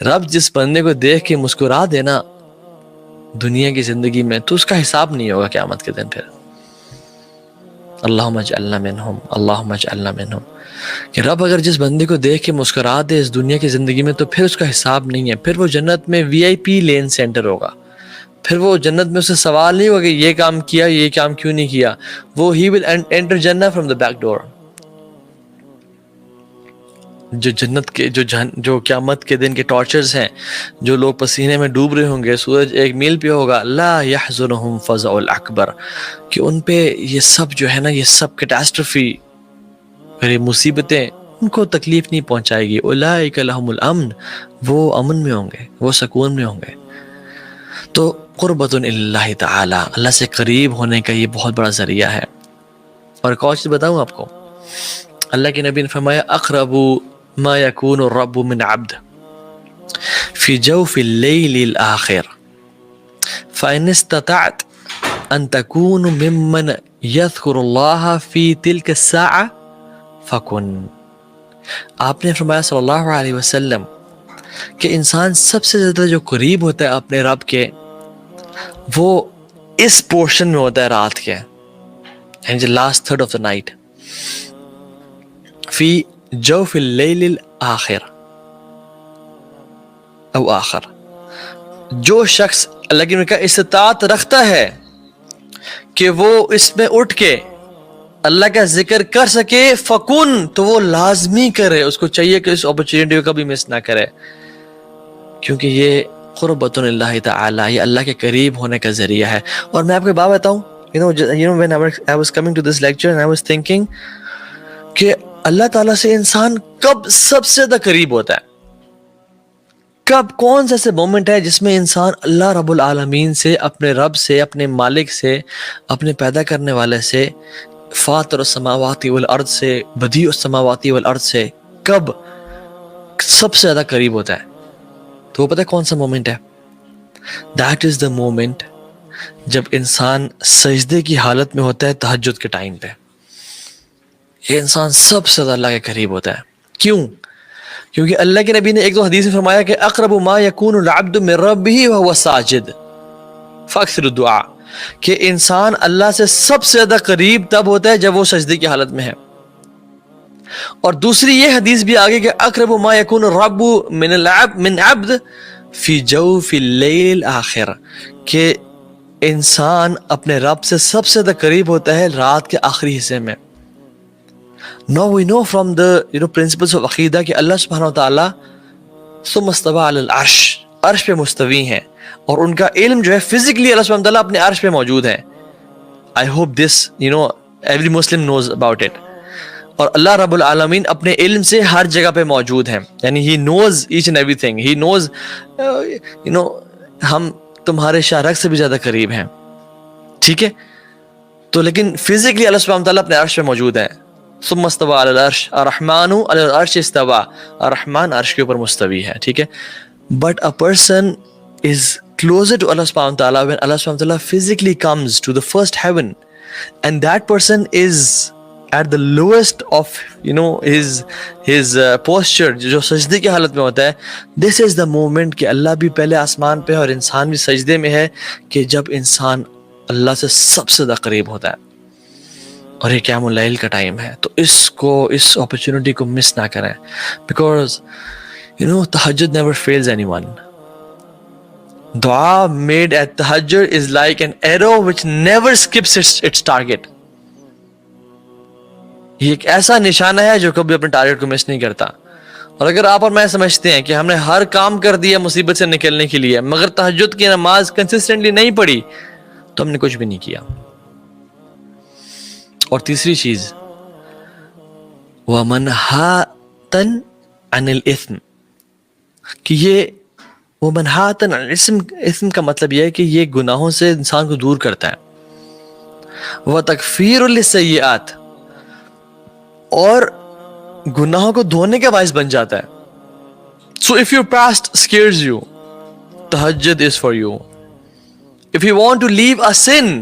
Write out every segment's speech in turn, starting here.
رب جس بندے کو دیکھ کے مسکرا دینا دنیا کی زندگی میں تو اس کا حساب نہیں ہوگا قیامت کے دن پھر. اللہم اجعلنا منہم، اللہم اجعلنا منہم. کہ رب اگر جس بندے کو دیکھ کے مسکرا دے اس دنیا کی زندگی میں تو پھر اس کا حساب نہیں ہے، پھر وہ جنت میں وی آئی پی لین سینٹر ہوگا. پھر وہ جنت میں اسے سوال نہیں ہوگا کہ یہ کام کیا، یہ کام کیوں نہیں کیا. وہ ہی ول انٹر جنہ فرام دا بیک ڈور. جو جنت کے جو قیامت کے دن کے ٹارچرز ہیں، جو لوگ پسینے میں ڈوب رہے ہوں گے، سورج ایک میل پہ ہوگا، لا یحزنہم فزع الاکبر، کہ ان پہ یہ سب جو ہے نا، یہ سب کیٹاسٹرفی اور یہ مصیبتیں ان کو تکلیف نہیں پہنچائے گی. اولئک لہم الامن، وہ امن میں ہوں گے، وہ سکون میں ہوں گے. تو قربۃ اللہ تعالی، اللہ سے قریب ہونے کا یہ بہت بڑا ذریعہ ہے. اور ایک اور چیز بتاؤں آپ کو، اللہ کے نبی نے فرمایا اقرب ما یکون الرب من عبد فی جوف اللیل الآخر فإن استطعت ان تکون ممن یذکر اللہ فی تلک الساعہ فکن. آپ نے فرمایا صلی اللہ علیہ وسلم کہ انسان سب سے زیادہ جو قریب ہوتا ہے اپنے رب کے، وہ اس پورشن میں ہوتا ہے رات کے، یعنی last third of the night. فی جوف اللیل الآخر او آخر، جو شخص اللہ کی کا استطاعت رکھتا ہے کہ وہ اس میں اٹھ کے اللہ کا ذکر کر سکے، فکن، تو وہ لازمی کرے. اس کو چاہیے کہ اس اپرچونٹی کو کبھی مس نہ کرے، کیونکہ یہ قربۃ اللہ تعالی، یہ اللہ کے قریب ہونے کا ذریعہ ہے. اور میں آپ کو بات بتاؤں، when I was coming to this lecture and I was thinking کہ اللہ تعالیٰ سے انسان کب سب سے زیادہ قریب ہوتا ہے، کب کون سا ایسے مومنٹ ہے جس میں انسان اللہ رب العالمین سے، اپنے رب سے، اپنے مالک سے، اپنے پیدا کرنے والے سے، فاطر السماوات والارض سے، بدیع السماوات والارض سے کب سب سے زیادہ قریب ہوتا ہے؟ تو وہ پتہ ہے کون سا مومنٹ ہے؟ دیٹ از دا مومنٹ جب انسان سجدے کی حالت میں ہوتا ہے تہجد کے ٹائم پہ. یہ انسان سب سے زیادہ اللہ کے قریب ہوتا ہے. کیوں؟ کیونکہ اللہ کے نبی نے ایک دو حدیث میں فرمایا کہ اقرب ما یکون العبد من ربہ وہو ساجد فاکثر الدعاء، کہ انسان اللہ سے سب سے زیادہ قریب تب ہوتا ہے جب وہ سجدے کی حالت میں ہے. اور دوسری یہ حدیث بھی آگے کہ اقرب ما یکون الرب من عبد فی جوف اللیل الآخر، کہ انسان اپنے رب سے سب سے زیادہ قریب ہوتا ہے رات کے آخری حصے میں. Now we know from the principles of عقیدہ کہ اللہ سبحانہ و تعالیٰ ثم استوى علی العرش، عرش پہ مستوی ہیں، اور ان کا علم جو ہے فزیکلی اللہ سبحانہ و تعالیٰ اپنے عرش پہ موجود ہے. I hope this every Muslim knows about it. اور اللہ رب العالمین اپنے علم سے ہر جگہ پہ موجود ہیں، یعنی he knows each and everything. He knows ہم تمہارے شارک سے بھی زیادہ قریب ہیں، ٹھیک ہے؟ تو لیکن فزیکلی اللہ سبحانہ و تعالیٰ اپنے عرش پہ موجود ہے. ثم استوى علی العرش، الرحمن علی العرش استوى، الرحمن عرش کے اوپر مستوی ہے، ٹھیک ہے؟ But a person is closer to Allah subhanahu wa ta'ala when Allah subhanahu wa ta'ala physically comes to the first heaven, and that person is at the lowest of his posture، جو سجدے کی حالت میں ہوتا ہے. This is the moment کہ اللہ بھی پہلے آسمان پہ اور انسان بھی سجدے میں ہے، کہ جب انسان اللہ سے سب سے زیادہ قریب ہوتا ہے. اور یہ قیام اللیل کا ٹائم ہے، تو اس اپرچونٹی کو مس نہ کریں، بیکاز تہجد never fails anyone. دعا made at tahajjud is like an arrow which never skips its target. یہ ایک ایسا نشانہ ہے جو کبھی اپنے ٹارگٹ کو مس نہیں کرتا. اور اگر آپ اور میں سمجھتے ہیں کہ ہم نے ہر کام کر دیا مصیبت سے نکلنے کے لیے، مگر تہجد کی نماز کنسسٹنٹلی نہیں پڑھی، تو ہم نے کچھ بھی نہیں کیا. اور تیسری چیز، وَمَنْهَاتًا عَنِ الْإِثْمِ، کہ یہ وَمَنْهَاتًا عَنِ الْإِثْمِ کا مطلب یہ ہے کہ یہ گناہوں سے انسان کو دور کرتا ہے. وَتَكْفِيرٌ لِلسَّيِّئَاتِ، اور گناہوں کو دھونے کا باعث بن جاتا ہے. So if your past scares you, tahajjud is for you. If you want to leave a sin,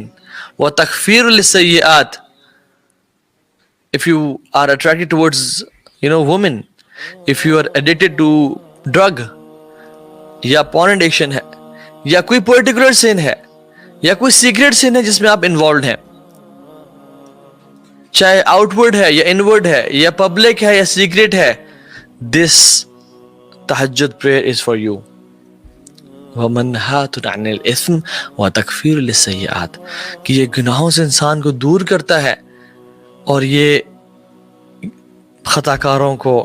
وَتَكْفِيرٌ لِلسَّيِّئَاتِ، if you are attracted towards women, if you are addicted to drug, یا پورن ایڈکشن ہے یا کوئی پرٹیکولر سن ہے یا کوئی secret سن ہے جس میں آپ انوالوڈ ہیں, چاہے آؤٹ ورڈ ہے یا انورڈ ہے یا پبلک ہے یا سیکریٹ ہے, دس تہجد پریئر از فار یو. وَمَنْهَاتٌ عَنِ الْإِثْمِ وَتَكْفِيرٌ لِلسَّيِّئَاتِ, کہ یہ گناہوں سے انسان کو دور کرتا ہے اور یہ خطا کاروں کو,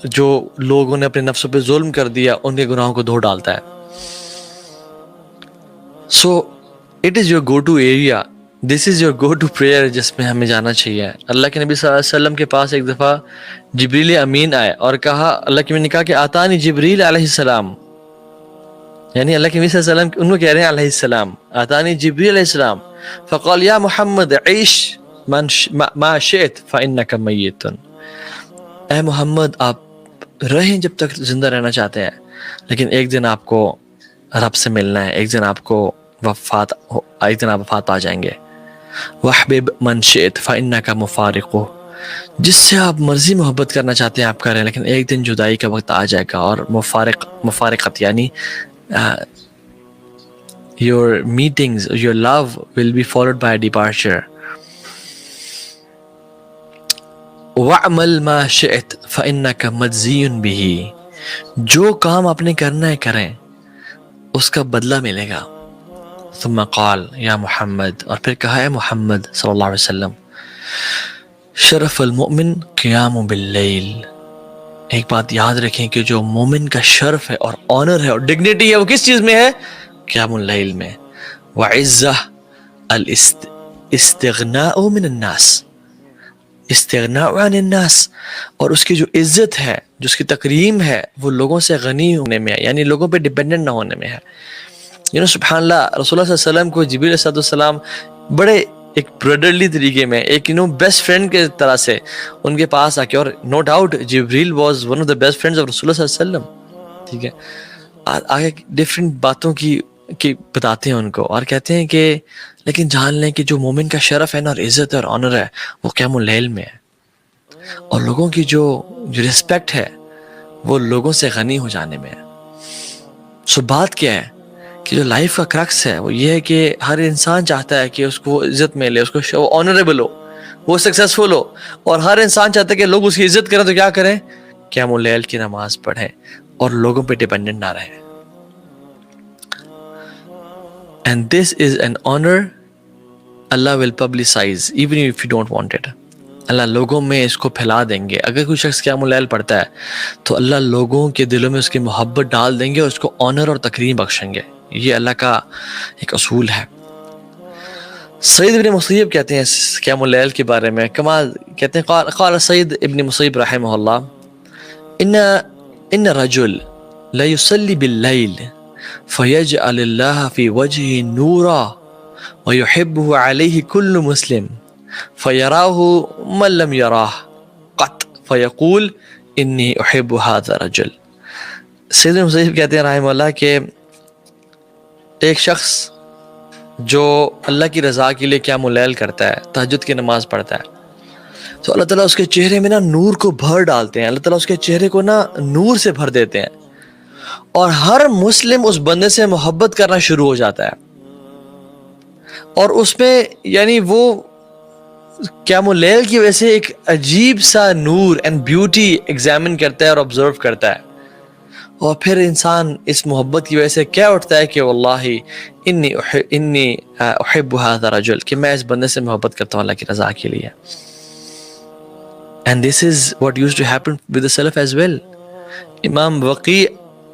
جو لوگوں نے اپنے نفسوں پہ ظلم کر دیا, ان کے گناہوں کو دھو ڈالتا ہے. So it is your go to area, this is your go to prayer جس میں ہمیں جانا چاہیے. اللہ کے نبی صلی اللہ علیہ وسلم کے پاس ایک دفعہ جبریل امین آئے اور کہا, اللہ کے نبی نے کہا کہ آتانی جبریل علیہ السلام, یعنی اللہ کے نبی صلی اللہ علیہ وسلم ان کو کہہ رہے ہیں علیہ السلام, آتانی جبریل علیہ السلام فقال یا محمد عیش ما شئت فإنک میت, اے محمد آپ رہیں جب تک زندہ رہنا چاہتے ہیں, لیکن ایک دن آپ کو رب سے ملنا ہے, ایک دن آپ وفات پا جائیں گے. وحبب من شئت فإنک مفارقہ, جس سے آپ مرضی محبت کرنا چاہتے ہیں آپ کریں, لیکن ایک دن جدائی کا وقت آ جائے گا. اور مفارقت یعنی your meetings, your love will be followed by a departure. وَعْمَلْ مَا شِئْتَ فَإِنَّكَ مَجْزِيٌ بِهِ, جو کام آپ نے کرنا ہے کریں, اس کا بدلہ ملے گا. ثم قال یا محمد, اور پھر کہا ہے محمد صلی اللہ علیہ وسلم, شرف المؤمن قیام باللیل, ایک بات یاد رکھیں کہ جو مومن کا شرف ہے اور آنر ہے اور ڈگنیٹی ہے وہ کس چیز میں ہے؟ قیام اللیل میں. وعزہ الاستغناء من الناس, استغناء عن الناس, اور اس کی جو عزت ہے, جو اس کی تکریم ہے, وہ لوگوں سے غنی ہونے میں ہے, یعنی لوگوں پہ ڈیپینڈنٹ نہ ہونے میں ہے. سبحان اللہ, رسول اللہ صلی اللہ علیہ وسلم کو جبریل علیہ السلام بڑے ایک بردرلی طریقے میں, ایک بیسٹ فرینڈ کے طرح سے ان کے پاس آ کے, اور نو ڈاؤٹ جبریل was one of the best friends of رسول اللہ صلی اللہ علیہ وسلم, ٹھیک ہے. آگے ڈفرینٹ باتوں کی بتاتے ہیں ان کو اور کہتے ہیں کہ لیکن جان لیں کہ جو مومن کا شرف ہے نا, اور عزت اور آنر ہے, وہ قیام اللیل میں ہے, اور لوگوں کی جو رسپیکٹ ہے وہ لوگوں سے غنی ہو جانے میں ہے. سو بات کیا ہے کہ جو لائف کا کرکس ہے وہ یہ ہے کہ ہر انسان چاہتا ہے کہ اس کو عزت ملے, اس کو وہ آنریبل ہو, وہ سکسیسفل ہو, اور ہر انسان چاہتا ہے کہ لوگ اس کی عزت کریں, تو کیا کریں؟ قیام اللیل کی نماز پڑھیں اور لوگوں پہ ڈیپینڈنٹ نہ رہیں. And this is an honor Allah will publicize even if you don't want it. اللہ لوگوں میں اس کو پھیلا دیں گے. اگر کوئی شخص قیام اللیل پڑھتا ہے تو اللہ لوگوں کے دلوں میں اس کی محبت ڈال دیں گے اور اس کو آنر اور تکریم بخشیں گے. یہ اللہ کا ایک اصول ہے. سعید ابن مسیب کہتے ہیں قیام اللیل کے بارے میں, کمال کہتے ہیں, قال سعید ابن مسیب رحمہ اللہ, ان رجل لا يصلي باللیل فيجعل الله في وجهه نورا ويحبه عليه كل مسلم فيراه من لم يراه قط فيقول إني أحب هذا الرجل. سید مسیب کہتے ہیں رحمہ اللہ کہ ایک شخص جو اللہ کی رضا کے لیے قیام اللیل کرتا ہے, تہجد کی نماز پڑھتا ہے, تو اللہ تعالیٰ اس کے چہرے میں نا نور کو بھر ڈالتے ہیں. اللہ تعالیٰ اس کے چہرے کو نا نور سے بھر دیتے ہیں, اور ہر مسلم اس بندے سے محبت کرنا شروع ہو جاتا ہے. اور اس میں یعنی وہ قیام اللیل کی وجہ سے ایک عجیب سا نور اینڈ بیوٹی ایگزامن کرتا ہے اور آبزرو کرتا ہے, اور پھر انسان اس محبت کی وجہ سے کیا اٹھتا ہے کہ واللہ انی احب هذا الرجل, کہ میں اس بندے سے محبت کرتا ہوں اللہ کی رضا کے لیے. And this is what used to happen with the Salaf as well. امام وقی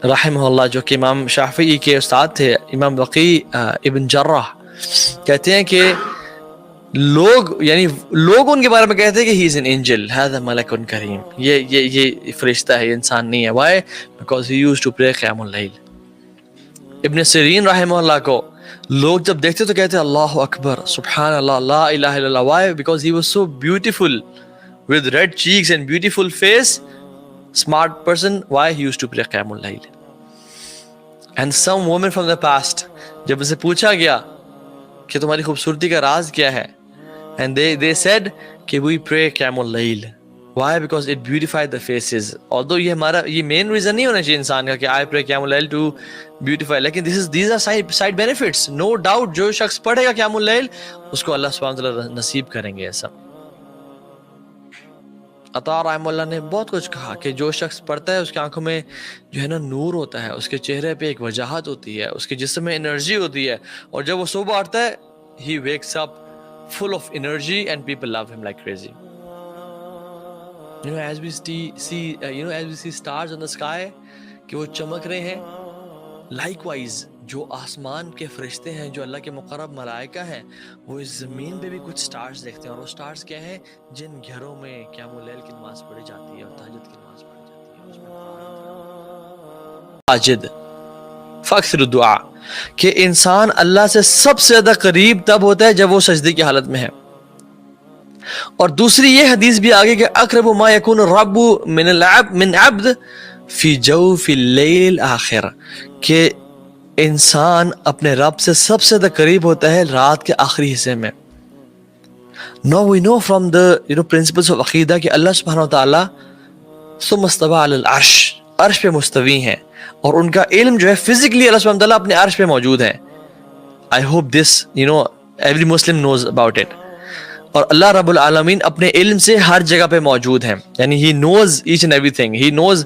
رحمہ اللہ, جو کہ امام شافعی کے استاد تھے, امام وقی ابن جرح کہتے ہیں کہ لوگ ان کے بارے میں کہتے ہیں کہ he is an angel, هذا ملک کریم, یہ فرشتہ ہے, یہ انسان نہیں ہے. Why? Because he used to pray قیام اللیل. ابن سیرین رحمہ اللہ کو لوگ جب دیکھتے تو کہتے ہیں اللہ اکبر, سبحان اللہ, لا الہ الا اللہ. Why? Because he was so beautiful with red cheeks and beautiful face, smart person. Why? He used to pray قیام اللیل. And some woman from the past, جب اسے پوچھا گیا کہ تمہاری خوبصورتی کا راز کیا ہے, and they said کہ we pray قیام اللیل, Why? Because it beautified the faces. Although یہ main reason نہیں ہونا چاہیے انسان کا کہ I pray قیام اللیل to beautify, لیکن these are side benefits. No doubt جو شخص پڑھے گا قیام اللیل اس کو اللہ سبحانہ وتعالیٰ نصیب کریں گے ایسا. عطا رحمہ اللہ نے بہت کچھ کہا کہ جو شخص پڑھتا ہے اس کی آنکھوں میں جو ہے نا نور ہوتا ہے, اس کے چہرے پہ ایک وجاہت ہوتی ہے, اس کے جسم میں انرجی ہوتی ہے, اور جب وہ صبح اٹھتا ہے he wakes up full of energy and people love him like crazy. As we see stars in the sky کہ وہ چمک رہے ہیں, likewise جو آسمان کے فرشتے ہیں, جو اللہ کے مقرب ملائکہ ہیں, وہ اس زمین پہ بھی کچھ سٹارز دیکھتے ہیں, اور وہ سٹارز کیا ہیں؟ جن گھروں میں قیام اللیل کی نماز پڑھی جاتی ہے اور تہجد کی نماز پڑھی جاتی ہے. ساجد فاکثر الدعاء, کہ انسان اللہ سے سب سے زیادہ قریب تب ہوتا ہے جب وہ سجدے کی حالت میں ہے. اور دوسری یہ حدیث بھی آگے کہ اقرب ما یکون الرب من عبد فی جوف اللیل آخر, کہ انسان اپنے رب سے سب سے زیادہ قریب ہوتا ہے رات کے آخری حصے میں. Now we know from the principles of عقیدہ کہ اللہ سبحانہ وتعالیٰ ثم استوى علی العرش, عرش پہ مستوی ہیں, اور ان کا علم جو ہے فزیکلی اللہ سبحانہ وتعالیٰ اپنے عرش پہ موجود ہے. I hope this every Muslim knows about it. اور اللہ رب العالمین اپنے علم سے ہر جگہ پہ موجود ہیں, یعنی he knows each and everything. He knows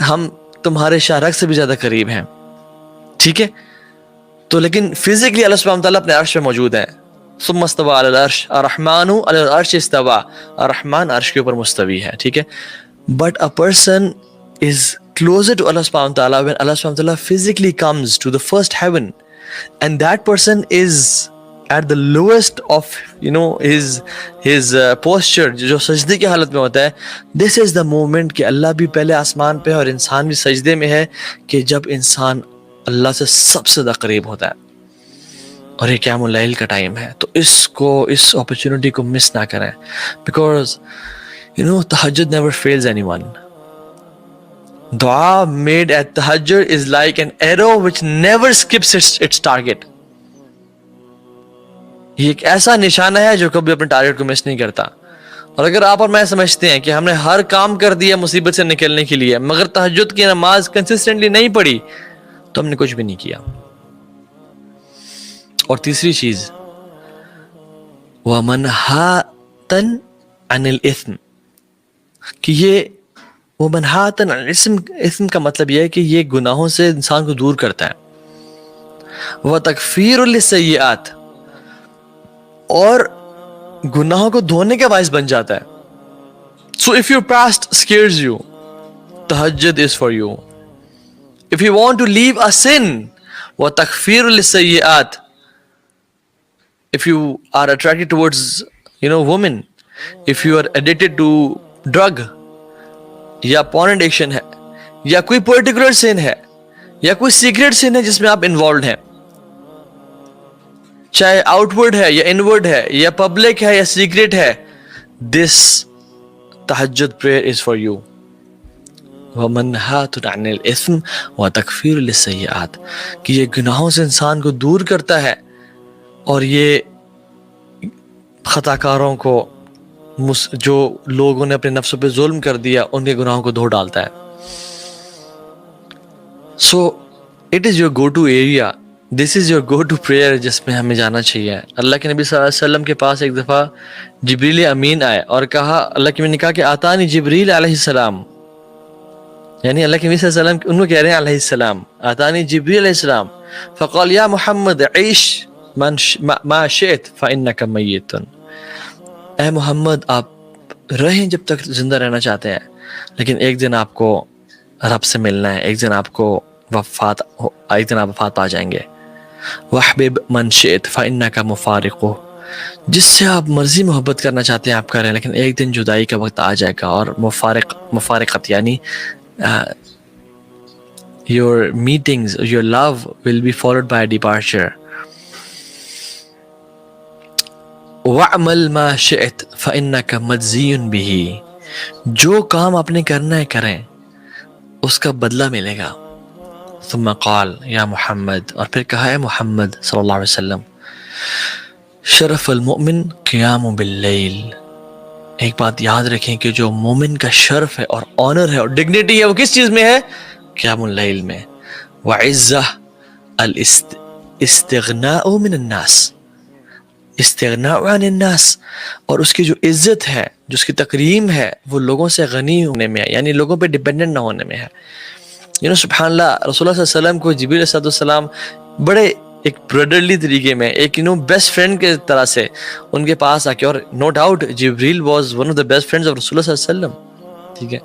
ہم تمہارے شارک سے بھی زیادہ قریب ہیں, ٹھیک ہے, تو لیکن فزیکلی اللہ سبحانہ وتعالیٰ اپنے عرش پہ موجود ہیں. ثم استوى علی العرش الرحمن علی العرش استوى, الرحمن عرش کے اوپر مستوی ہے, ٹھیک ہے. But a person is closer to Allah subhanahu wa ta'ala when Allah subhanahu wa ta'ala physically comes to the first heaven, and that person is at the lowest of his posture, جو سجدے کی حالت میں ہوتا ہے. This is the moment کہ اللہ بھی پہلے آسمان پہ ہے اور انسان بھی سجدے میں ہے, کہ جب انسان اللہ سے سب سے زیادہ قریب ہوتا ہے, اور یہ قیام اللیل کا ٹائم ہے. تو اس اپرچونٹی کو مس نہ کریں, because tahajjud never fails anyone. دعا made at tahajjud is like an arrow which never skips its target. یہ ایک ایسا نشانہ ہے جو کبھی اپنے ٹارگٹ کو مس نہیں کرتا. اور اگر آپ اور میں سمجھتے ہیں کہ ہم نے ہر کام کر دیا مصیبت سے نکلنے کے لیے, مگر تہجد کی نماز کنسسٹنٹلی نہیں پڑھی, تو ہم نے کچھ بھی نہیں کیا. اور تیسری چیز وَمَنْهَاتًا عَنِ الْإِثْمِ, کہ یہ وَمَنْهَاتًا عَنِ الْإِثْمِ کا مطلب یہ ہے کہ یہ گناہوں سے انسان کو دور کرتا ہے. وَتَكْفِيرٌ لِلسَّيِّئَاتِ, اور گناہوں کو دھونے کا باعث بن جاتا ہے. So if your past scares you, tahajjud is for you. If you want to leave a sin, وَتَكْفِيرٌ لِلسَّيِّئَاتِ, if you are attracted towards women, if you are addicted to drug, یا porn addiction ہے, یا کوئی particular sin ہے, یا کوئی secret sin ہے جس میں آپ involved ہیں, چاہے آؤٹ ورڈ ہے یا انورڈ ہے یا پبلک ہے یا سیکریٹ ہے, دس تہجد پریئر از فار یو. وَمَنْهَاتٌ عَنِ الْإِثْمِ وَتَكْفِيرٌ لِلسَّيِّئَاتِ, کہ یہ گناہوں سے انسان کو دور کرتا ہے, اور یہ خطا کاروں کو, جو لوگوں نے اپنے نفسوں پہ ظلم کر دیا, ان کے گناہوں کو دھو ڈالتا ہے. So it is your go-to area. This is your go-to prayer جس میں ہمیں جانا چاہیے. اللہ کے نبی صلی اللہ علیہ وسلم کے پاس ایک دفعہ جبریل امین آئے اور کہا, اللہ کے نبی نے کہا کہ آتانی جبریل علیہ السلام, یعنی اللہ کے نبی صلی اللہ علیہ وسلم ان کو کہہ رہے ہیں علیہ السلام, آتانی جبریل علیہ السلام, فقال یا محمد عیش ما شئت فإنک میت, اے محمد آپ رہیں جب تک زندہ رہنا چاہتے ہیں, لیکن ایک دن آپ کو رب سے ملنا ہے, ایک دن آپ وفات پا جائیں گے. وَحْبِبْ مَنْ شِئْتَ فَإِنَّكَ مُفَارِقُهُ, جس سے آپ مرضی محبت کرنا چاہتے ہیں آپ کریں, لیکن ایک دن جدائی کا وقت آ جائے گا. اور مفارقت یعنی your meetings, your love will be followed by a departure. وَعْمَلْ مَا شِئْتَ فَإِنَّكَ مَجْزِيٌ بِهِ, جو کام آپ نے کرنا ہے کریں, اس کا بدلہ ملے گا. ثم قال یا محمد, اور پھر کہا ہے محمد صلی اللہ علیہ وسلم, شرف المؤمن قیام باللیل, ایک بات یاد رکھیں کہ جو مومن کا شرف ہے اور آنر ہے اور ڈگنیٹی ہے وہ کس چیز میں ہے؟ قیام اللیل میں. وعزہ الاستغناء من الناس، استغناء عن الناس، اور اس کی جو عزت ہے، جو اس کی تکریم ہے، وہ لوگوں سے غنی ہونے میں ہے، یعنی لوگوں پہ ڈیپینڈنٹ نہ ہونے میں ہے. سبحان اللہ، رسول اللہ صلی اللہ علیہ وسلم کو جبریل علیہ السلام بڑے ایک برادرلی طریقے میں، ایک بیسٹ فرینڈ کے طرح سے ان کے پاس آ کے، اور نو ڈاؤٹ جبریل was one of the best friends of رسول اللہ صلی اللہ علیہ وسلم. ٹھیک ہے،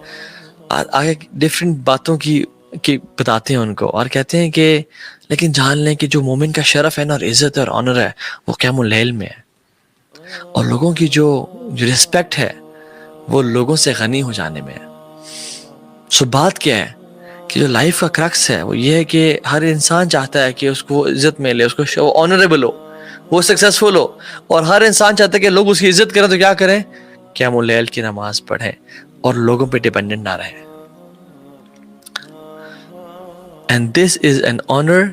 آگے ڈفرینٹ باتوں کی بتاتے ہیں ان کو، اور کہتے ہیں کہ لیکن جان لیں کہ جو مومن کا شرف ہے نا، اور عزت اور آنر ہے، وہ قیام اللیل میں ہے، اور لوگوں کی جو رسپیکٹ ہے وہ لوگوں سے غنی ہو جانے میں ہے. سو بات کیا ہے کہ جو لائف کا کرکس ہے وہ یہ ہے کہ ہر انسان چاہتا ہے کہ اس کو عزت ملے، اس کو آنریبل ہو، وہ سکسیسفل ہو، اور ہر انسان چاہتا ہے کہ لوگ اس کی عزت کریں. تو کیا کریں؟ قیام اللیل کی نماز پڑھیں اور لوگوں پہ ڈیپینڈنٹ نہ رہیں. And this is an honor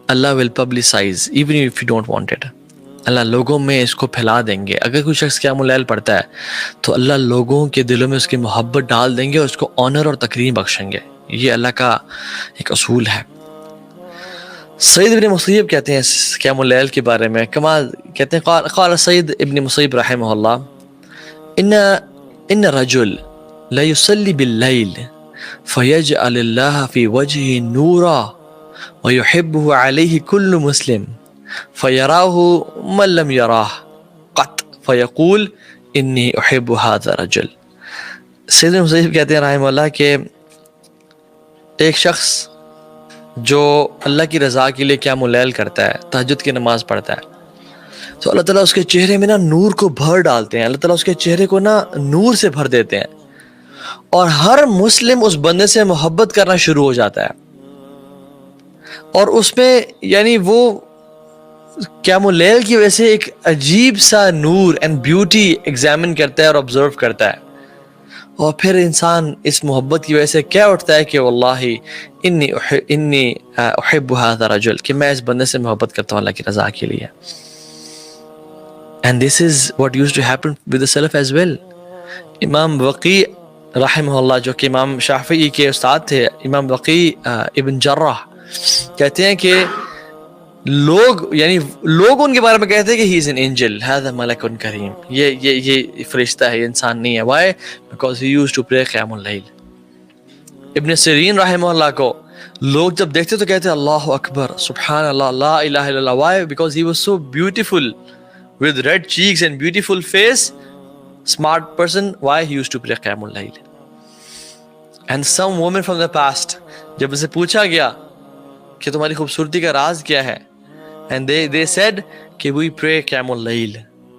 Allah will publicize even if you don't want it. اللہ لوگوں میں اس کو پھیلا دیں گے. اگر کوئی شخص قیام اللیل پڑھتا ہے تو اللہ لوگوں کے دلوں میں اس کی محبت ڈال دیں گے اور اس کو آنر اور تکریم بخشیں گے. یہ اللہ کا ایک اصول ہے. سعید ابن مسیب کہتے ہیں اس قیام اللیل کے بارے میں، کمال کہتے ہیں، قال سعید ابن مسیب رحمہ اللہ، ان رجل لا يصلي باللیل فيجعل الله في وجهه نورا ويحبه عليه كل مسلم فيراه من لم يراه قط فيقول انی احب هذا الرجل. سید مسیب کہتے ہیں رحمہ اللہ کہ ایک شخص جو اللہ کی رضا کے لیے قیام اللیل کرتا ہے، تہجد کی نماز پڑھتا ہے، تو اللہ تعالیٰ اس کے چہرے میں نا نور کو بھر ڈالتے ہیں. اللہ تعالیٰ اس کے چہرے کو نا نور سے بھر دیتے ہیں، اور ہر مسلم اس بندے سے محبت کرنا شروع ہو جاتا ہے. اور اس میں یعنی وہ قیام اللیل کی وجہ سے ایک عجیب سا نور اینڈ بیوٹی ایگزامن کرتا ہے اور آبزرو کرتا ہے، اور پھر انسان اس محبت کی وجہ سے کیا اٹھتا ہے کہ واللہ انی احب هذا الرجل، کہ میں اس بندے سے محبت کرتا ہوں اللہ کی رضا کے لیے. And this is what used to happen with the Salaf as well. امام وقی رحمہ اللہ، جو کہ امام شافعی کے استاد تھے، امام وقی ابن جرح کہتے ہیں کہ لوگ ان کے بارے میں کہتے ہیں کہ he is an angel، هذا ملک کریم، یہ فرشتہ ہے، یہ انسان نہیں ہے. Why? Because he used to pray قیام اللیل. ابن سیرین رحمہ اللہ کو لوگ جب دیکھتے تو کہتے اللہ اکبر، سبحان اللہ، لا الہ الا اللہ. Why? Because he was so beautiful with red cheeks and beautiful face, smart person. Why? He used to pray قیام اللیل. And some women from the past، جب اسے پوچھا گیا کہ تمہاری خوبصورتی کا راز کیا ہے، and they said کہ we pray قیام اللیل.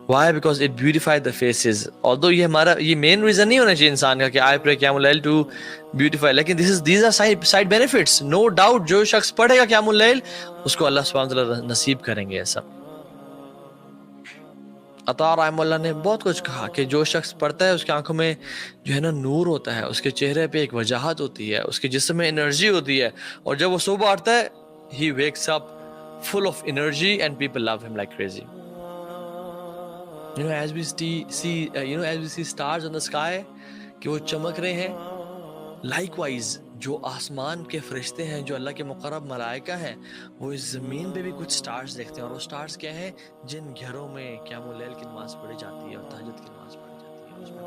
Why? Because it beautified the faces. Although یہ مین ریزن نہیں ہونا چاہیے انسان کا کہ I pray قیام اللیل to beautify، لیکن these are side benefits. No doubt جو شخص پڑھے گا قیام اللیل اس کو اللہ سبحانہ وتعالیٰ نصیب کریں گے. ایسا عطا رحمہ اللہ نے بہت کچھ کہا کہ جو شخص پڑھتا ہے اس کی آنکھوں میں جو ہے نا نور ہوتا ہے، اس کے چہرے پہ ایک وجاہت ہوتی ہے، اس کے جسم میں انرجی ہوتی ہے، اور جب وہ صبح اٹھتا ہے he wakes up full of energy and people love him like crazy. As we see stars in the sky کہ وہ چمک رہے ہیں، likewise جو آسمان کے فرشتے ہیں، جو اللہ کے مقرب ملائکہ ہیں، وہ اس زمین پہ بھی کچھ سٹارز دیکھتے ہیں. اور وہ سٹارز کیا ہیں؟ جن گھروں میں قیام اللیل کی نماز پڑھی جاتی ہے اور تہجد کی نماز پڑھی جاتی ہے، اس میں